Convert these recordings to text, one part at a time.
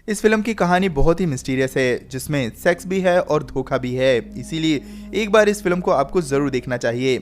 इस फिल्म की कहानी बहुत ही मिस्टीरियस है, जिसमें सेक्स भी है और धोखा भी है। इसीलिए एक बार इस फिल्म को आपको जरूर देखना चाहिए।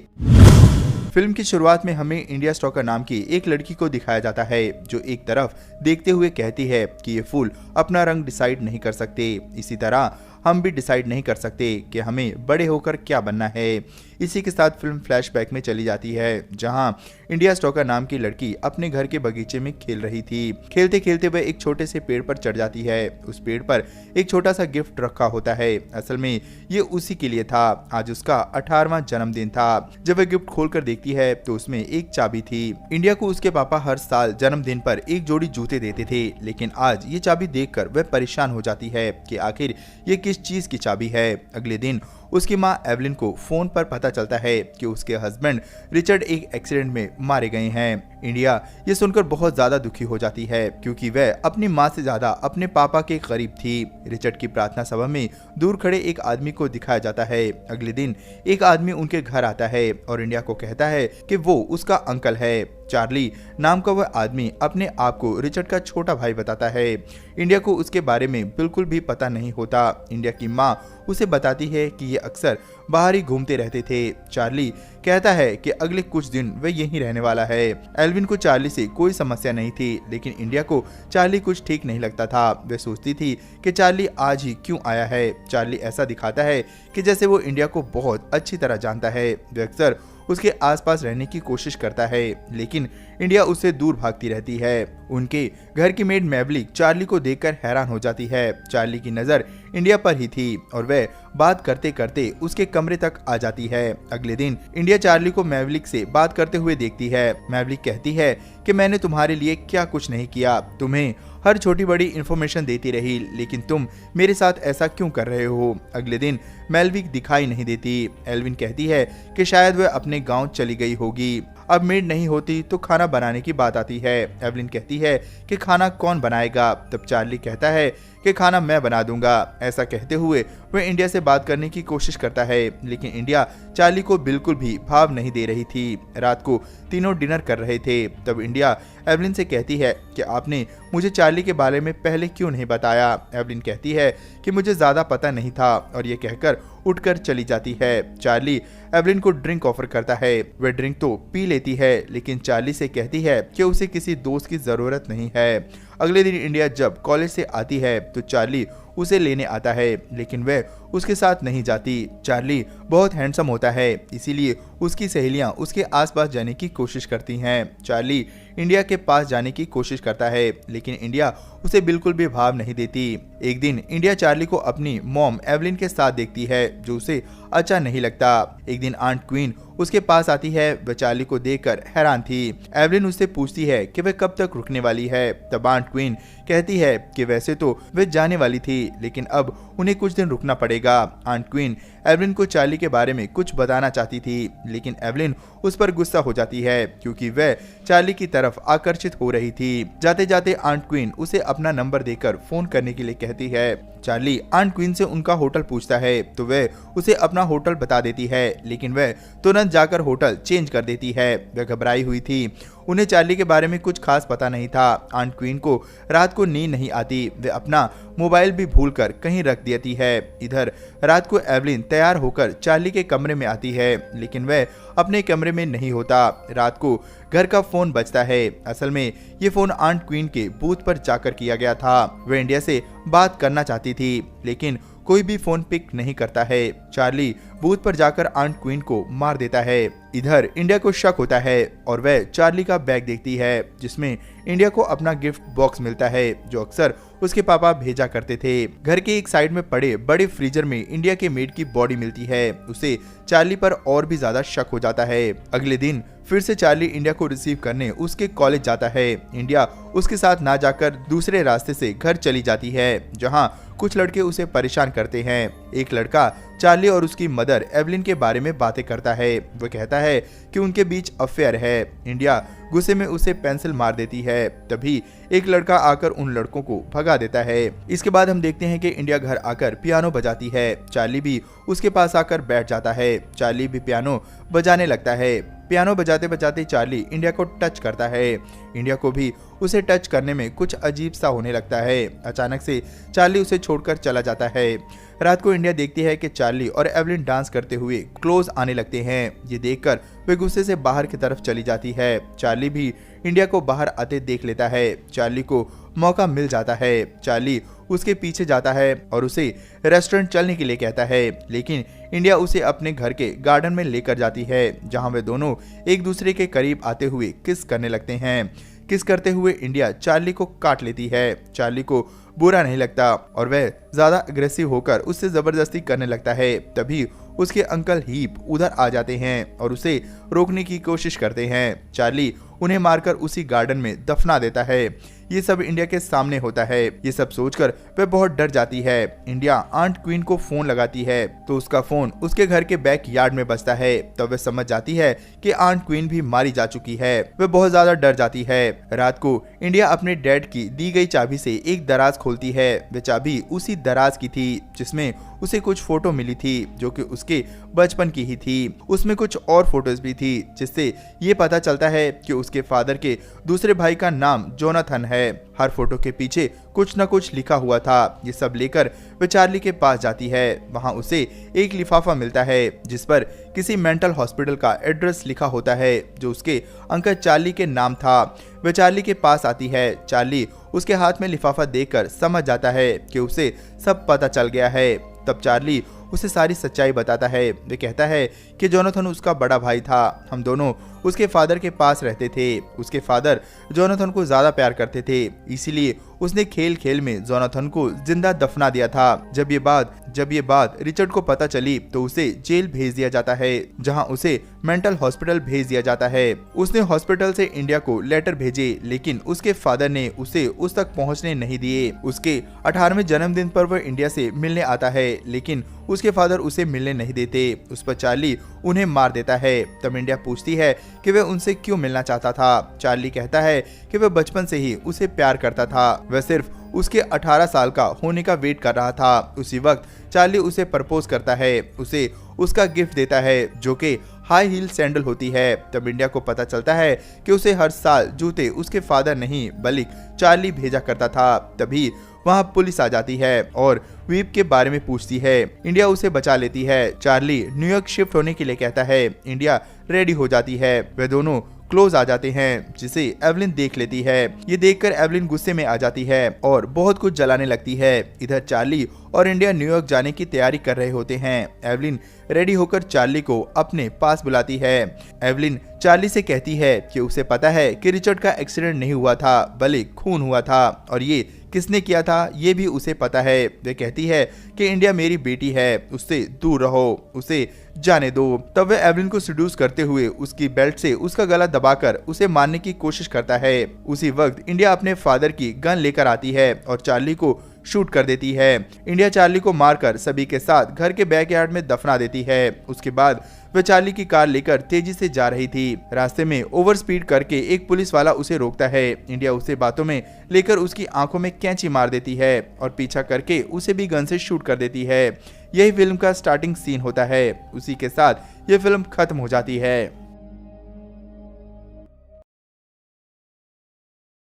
फिल्म की शुरुआत में हमें इंडिया स्टॉकर नाम की एक लड़की को दिखाया जाता है, जो एक तरफ देखते हुए कहती है कि ये फूल अपना रंग डिसाइड नहीं कर सकते, इसी तरह हम भी डिसाइड नहीं कर सकते कि हमें बड़े होकर क्या बनना है। इसी के साथ फिल्म फ्लैशबैक में चली जाती है, जहां इंडिया स्टॉकर नाम की लड़की अपने घर के बगीचे में खेल रही थी। खेलते खेलते वह एक छोटे से पेड़ पर चढ़ जाती है। उस पेड़ पर एक छोटा सा गिफ्ट रखा होता है। असल में ये उसी के लिए था। आज उसका 18वां जन्मदिन था। जब वह गिफ्ट खोलकर देखती है तो उसमें एक चाबी थी। इंडिया को उसके पापा हर साल जन्मदिन पर एक जोड़ी जूते देते थे, लेकिन आज ये चाबी देखकर वह परेशान हो जाती है कि आखिर ये किस चीज की चाबी है। अगले दिन उसकी मां एवलिन को फोन पर पता चलता है कि उसके हस्बैंड रिचर्ड एक एक्सीडेंट में मारे गए हैं। इंडिया ये सुनकर बहुत ज्यादा दुखी हो जाती है, क्योंकि वह अपनी मां से ज्यादा अपने पापा के करीब थी। रिचर्ड की प्रार्थना सभा में दूर खड़े एक आदमी को दिखाया जाता है। अगले दिन एक आदमी उनके घर आता है और इंडिया को कहता है कि वो उसका अंकल है। चार्ली नाम का वह आदमी अपने आप को रिचर्ड का छोटा भाई बताता है। इंडिया को उसके बारे में बिल्कुल भी पता नहीं होता। इंडिया की माँ उसे बताती है कि ये अक्सर बाहर ही घूमते रहते थे। चार्ली कहता है कि अगले कुछ दिन वह यहीं रहने वाला है। एल्विन को चार्ली से कोई समस्या नहीं थी, लेकिन इंडिया को चार्ली कुछ ठीक नहीं लगता था। वह सोचती थी कि चार्ली आज ही क्यों आया है। चार्ली ऐसा दिखाता है कि जैसे वो इंडिया को बहुत अच्छी तरह जानता है। वह अक्सर उसके आसपास रहने की कोशिश करता है, लेकिन इंडिया उससे दूर भागती रहती है। उनके घर की मेड मैवलिक चार्ली को देखकर हैरान हो जाती है। चार्ली की नजर इंडिया पर ही थी और वह बात करते करते उसके कमरे तक आ जाती है। अगले दिन इंडिया चार्ली को मैवलिक से बात करते हुए देखती है। मैवलिक कहती है कि मैंने तुम्हारे लिए क्या कुछ नहीं किया, तुम्हें हर छोटी बड़ी इंफॉर्मेशन देती रही, लेकिन तुम मेरे साथ ऐसा क्यों कर रहे हो। अगले दिन मैवलिक दिखाई नहीं देती। एल्विन कहती है कि शायद वह अपने गांव चली गई होगी। अब मेड नहीं होती तो खाना बनाने की बात आती है। एवलिन कहती है कि खाना कौन बनाएगा। तब चार्ली कहता है कि खाना मैं बना दूंगा। ऐसा कहते हुए वह इंडिया से बात करने की कोशिश करता है, लेकिन इंडिया चार्ली को बिल्कुल भी भाव नहीं दे रही थी। रात को तीनों डिनर कर रहे थे। तब इंडिया एवलिन से कहती है कि आपने मुझे चार्ली के बारे में पहले क्यों नहीं बताया। एवलिन कहती है कि मुझे ज्यादा पता नहीं था, और ये कहकर उठकर चली जाती है। चार्ली एवलिन को ड्रिंक ऑफर करता है। वह ड्रिंक तो पी लेती है, लेकिन चार्ली से कहती है कि उसे किसी दोस्त की जरूरत नहीं है। अगले दिन इंडिया जब कॉलेज से आती है तो चार्ली उसे लेने आता है, लेकिन वह उसके साथ नहीं जाती। चार्ली बहुत हैंडसम होता है, इसीलिए उसकी सहेलियां उसके आसपास जाने की कोशिश करती हैं। चार्ली इंडिया के पास जाने की कोशिश करता है, लेकिन इंडिया उसे बिल्कुल भी भाव नहीं देती। एक दिन इंडिया चार्ली को अपनी मॉम एवलिन के साथ देखती है, जो उसे अच्छा नहीं लगता। एक दिन आंट क्वीन उसके पास आती है। वह चार्ली को देखकर हैरान थी। एवलिन उससे पूछती है कि वह कब तक रुकने वाली है। तब आंट क्वीन कहती है कि वैसे तो वह जाने वाली थी, लेकिन अब उन्हें कुछ दिन रुकना पड़ेगा। आंट क्वीन एवलिन को चार्ली के बारे में कुछ बताना चाहती थी, लेकिन एवलिन उस पर गुस्सा हो जाती है, क्योंकि वह चार्ली की तरफ आकर्षित हो रही थी। जाते जाते आंट क्वीन उसे अपना नंबर देकर फोन करने के लिए कहती है। चार्ली आंट क्वीन से उनका होटल पूछता है तो वह उसे अपना होटल बता देती है, लेकिन वह तुरंत जाकर होटल चेंज कर देती है। वह घबराई हुई थी। उन्हें चार्ली के बारे में कुछ खास पता नहीं था। आंट क्वीन को रात को नींद नहीं आती। वे अपना मोबाइल भी भूलकर कहीं रख देती है। इधर रात को एवलिन तैयार होकर चार्ली के कमरे में आती है, लेकिन वह अपने कमरे में नहीं होता। रात को घर का फोन बजता है। असल में ये फोन आंट क्वीन के बूथ पर जाकर किया गया था। वह इंडिया से बात करना चाहती थी, लेकिन कोई भी फोन पिक नहीं करता है। चार्ली बूथ पर जाकर आंट क्वीन को मार देता है। इधर इंडिया को शक होता है और वह चार्ली का बैग देखती है, जिसमें इंडिया को अपना गिफ्ट बॉक्स मिलता है, जो अक्सर उसके पापा भेजा करते थे। घर के एक साइड में पड़े बड़े फ्रीजर में इंडिया के मेड की बॉडी मिलती है। उसे चार्ली पर और भी ज्यादा शक हो जाता है। अगले दिन फिर से चार्ली इंडिया को रिसीव करने उसके कॉलेज जाता है। इंडिया उसके साथ ना जाकर दूसरे रास्ते से घर चली जाती है, जहां कुछ लड़के उसे परेशान करते हैं। एक लड़का चार्ली और उसकी मदर एवलिन के बारे में बातें करता है। वह कहता है कि उनके बीच अफेयर है। इंडिया गुस्से में उसे पेंसिल मार देती है। तभी एक लड़का आकर उन लड़कों को भगा देता है। इसके बाद हम देखते हैं कि इंडिया घर आकर पियानो बजाती है। चार्ली भी उसके पास आकर बैठ जाता है। चार्ली भी पियानो बजाने लगता है। पियानो बजाते बजाते चार्ली इंडिया को टच करता है। इंडिया को भी उसे टच करने में कुछ अजीब सा होने लगता है। अचानक से चार्ली उसे छोड़कर चला जाता है। रात को इंडिया देखती है कि चार्ली और एवलिन डांस करते हुए क्लोज आने लगते हैं। ये देखकर वे गुस्से से बाहर की तरफ चली जाती है। चार्ली भी इंडिया को बाहर आते देख लेता है। चार्ली को मौका मिल जाता है। चार्ली उसके पीछे जाता है और उसे रेस्टोरेंट चलने के लिए कहता है, लेकिन इंडिया उसे अपने घर के गार्डन में लेकर जाती है, जहां वे दोनों एक दूसरे के करीब आते हुए किस करने लगते हैं। किस करते हुए इंडिया चार्ली को काट लेती है। चार्ली को बुरा नहीं लगता और वह ज्यादा अग्रेसिव होकर उससे जबरदस्ती करने लगता है। तभी उसके अंकल हीप उधर आ जाते हैं और उसे रोकने की कोशिश करते हैं। चार्ली उन्हें मारकर उसी गार्डन में दफना देता है। ये सब इंडिया के सामने होता है। ये सब सोचकर वह बहुत डर जाती है। इंडिया आंट क्वीन को फोन लगाती है तो उसका फोन उसके घर के बैक यार्ड में बजता है। तब वह समझ जाती है कि आंट क्वीन भी मारी जा चुकी है। वह बहुत ज्यादा डर जाती है। रात को इंडिया अपने डैड की दी गई चाबी से एक दराज खोलती है। वह चाबी उसी दराज की थी जिसमें उसे कुछ फोटो मिली थी जो कि उसके बचपन की ही थी। उसमें कुछ और फोटोज भी थी जिससे ये पता चलता है कि उसके फादर के दूसरे भाई का नाम जोनाथन है। हर फोटो के पीछे कुछ न कुछ लिखा हुआ था। ये सब लेकर वह चार्ली के पास जाती है। वहां उसे एक लिफाफा मिलता है जिस पर किसी मेंटल हॉस्पिटल का एड्रेस लिखा होता है जो उसके अंकल चार्ली के नाम था। वह चार्ली के पास आती है। चार्ली उसके हाथ में लिफाफा देखकर समझ जाता है कि उसे सब पता चल गया है। तब चार्ली उसे सारी सच्चाई बताता है। वे कहता है कि जोनाथन उसका बड़ा भाई था। हम दोनों उसके फादर के पास रहते थे। उसके फादर जोनाथन को ज्यादा प्यार करते थे, इसीलिए उसने खेल खेल में जोनाथन को जिंदा दफना दिया था। जब ये बात रिचर्ड को पता चली तो उसे जेल भेज दिया जाता है, जहां उसे मेंटल हॉस्पिटल भेज दिया जाता है। उसने हॉस्पिटल से इंडिया को लेटर भेजे, लेकिन उसके फादर ने उसे उस तक पहुंचने नहीं दिए। उसके 18वें जन्मदिन पर वह इंडिया से मिलने आता है, लेकिन उसके फादर उसे मिलने नहीं देते। उस पर चार्ली उन्हें मार देता है। तब इंडिया पूछती है कि वह उनसे क्यों मिलना चाहता था। चार्ली कहता है कि वह बचपन से ही उसे प्यार करता था। वह सिर्फ उसके 18 साल का होने का वेट कर रहा था। उसी वक्त चार्ली उसे प्रपोज करता है, उसे उसका गिफ्ट देता है जो कि हाई हील सैंडल होती है। तब इंडिया को पता चलता है कि उसे हर साल जूते उसके फादर नहीं बल्कि चार्ली भेजा करता था। तभी वहां पुलिस आ जाती है और वीप के बारे में पूछती है। इंडिया उसे बचा लेती है। चार्ली न्यूयॉर्क शिफ्ट होने के लिए कहता है। इंडिया रेडी हो जाती है। वे दोनों क्लोज आ जाते हैं, जिसे एवलिन देख लेती है। ये देखकर एवलिन गुस्से में आ जाती है और बहुत कुछ जलाने लगती है। इधर चार्ली और इंडिया न्यूयॉर्क जाने की तैयारी कर रहे होते हैं। एवलिन रेडी होकर चार्ली को अपने पास बुलाती है। एवलिन चार्ली से कहती है कि उसे पता है कि रिचर्ड का एक्सीडेंट नहीं हुआ था बल्कि खून हुआ था और ये किसने किया था ये भी उसे पता है। वे कहती है कि इंडिया मेरी बेटी है, उससे दूर रहो, उसे जाने दो। तब वह एवलिन को सीड्यूस करते हुए उसकी बेल्ट से उसका गला दबाकर उसे मारने की कोशिश करता है। उसी वक्त इंडिया अपने फादर की गन लेकर आती है और चार्ली को शूट कर देती है। इंडिया चार्ली को मारकर सभी के साथ घर के बैकयार्ड में दफना देती है। उसके बाद वह चार्ली की कार लेकर तेजी से जा रही थी। रास्ते में ओवर स्पीड करके एक पुलिस वाला उसे रोकता है। इंडिया उसे बातों में लेकर उसकी आंखों में कैंची मार देती है और पीछा करके उसे भी गन से शूट कर देती है। यही फिल्म का स्टार्टिंग सीन होता है। उसी के साथ ये फिल्म खत्म हो जाती है।